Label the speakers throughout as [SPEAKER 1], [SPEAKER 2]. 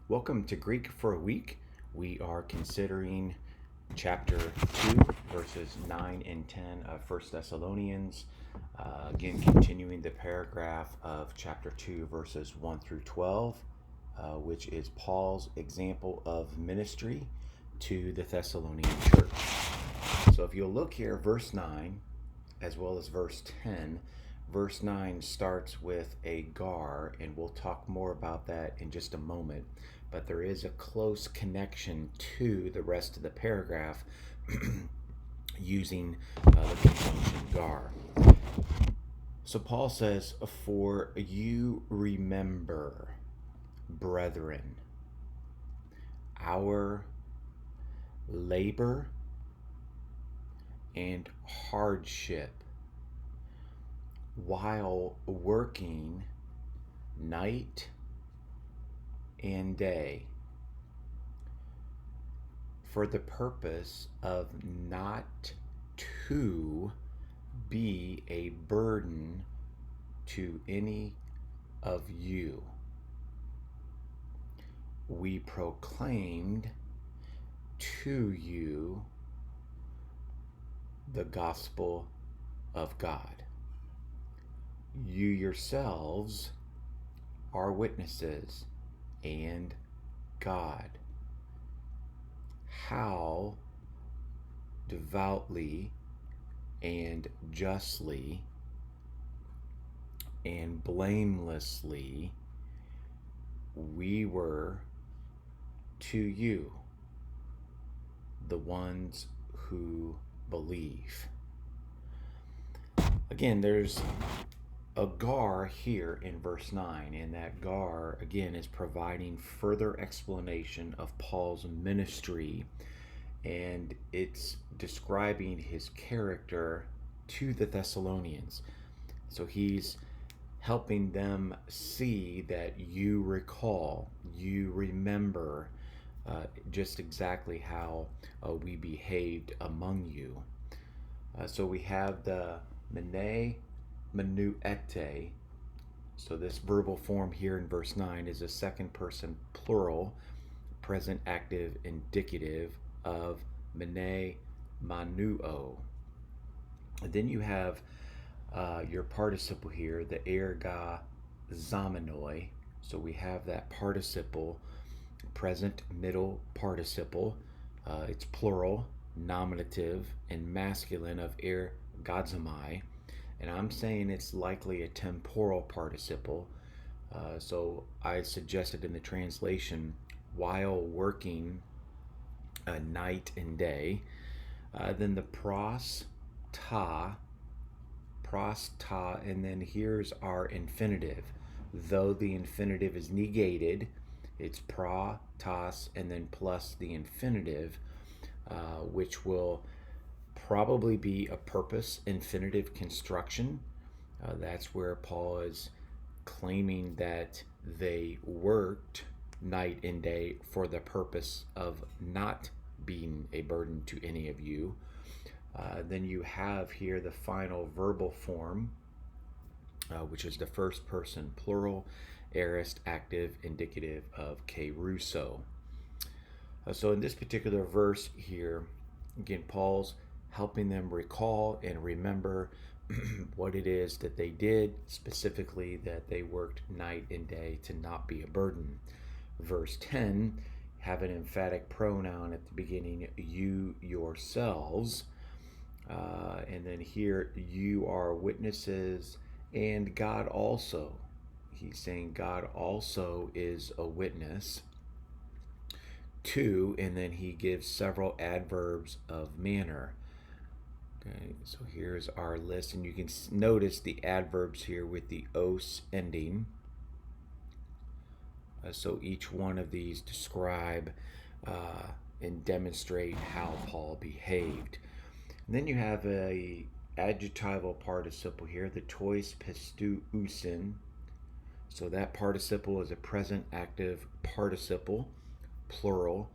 [SPEAKER 1] Welcome to Greek for a Week. We are considering chapter 2, verses 9 and 10 of First Thessalonians. Again, continuing the paragraph of chapter 2, verses 1 through 12, which is Paul's example of ministry to the Thessalonian church. So if you'll look here, verse 9, as well as verse 10, verse 9 starts with a gar, and we'll talk more about that in just a moment. But there is a close connection to the rest of the paragraph using the conjunction gar. So Paul says, "For you remember, brethren, our labor and hardship while working night and day for the purpose of not to be a burden to any of you. We proclaimed to you the gospel of God. You yourselves are witnesses, and God, how devoutly and justly and blamelessly we were to you, the ones who believe." Again, there's a gar here in verse 9, and that gar again is providing further explanation of Paul's ministry, and it's describing his character to the Thessalonians. So he's helping them see that you recall, you remember just exactly how we behaved among you. So we have the mene menuete. So this verbal form here in verse 9 is a second person plural, present active indicative of mene manuo. And then you have your participle here, the erga zamenoi. So we have that participle, present middle participle. It's plural, nominative, and masculine of ergazomai. And I'm saying it's likely a temporal participle. So I suggested in the translation, while working night and day. Then the pros ta, and then here's our infinitive. Though the infinitive is negated, it's pra, tas, and then plus the infinitive, which will probably be a purpose infinitive construction. That's where Paul is claiming that they worked night and day for the purpose of not being a burden to any of you. Then you have here the final verbal form, which is the first person plural, aorist active indicative of keruso. So in this particular verse here, again, Paul's helping them recall and remember what it is that they did, specifically that they worked night and day to not be a burden. Verse 10, have an emphatic pronoun at the beginning, you yourselves. And then here, you are witnesses, and God also. He's saying God also is a witness. 2, and then he gives several adverbs of manner. Okay, so here's our list, and you can notice the adverbs here with the os ending. So each one of these describe and demonstrate how Paul behaved. And then you have a adjectival participle here, the tois pistou usin. So that participle is a present active participle, plural,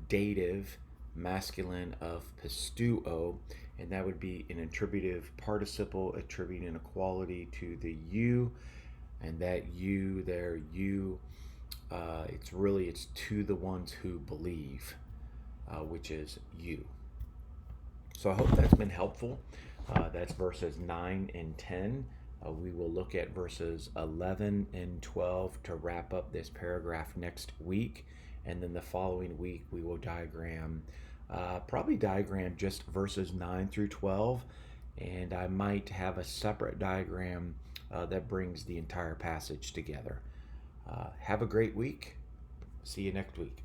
[SPEAKER 1] dative, masculine of pistuo, and that would be an attributive participle attributing a quality to the you, and that you there, you It's to the ones who believe, which is you. So I hope that's been helpful. That's verses 9 and 10. We will look at verses 11 and 12 to wrap up this paragraph next week. And then the following week, we will probably diagram just verses 9 through 12. And I might have a separate diagram that brings the entire passage together. Have a great week. See you next week.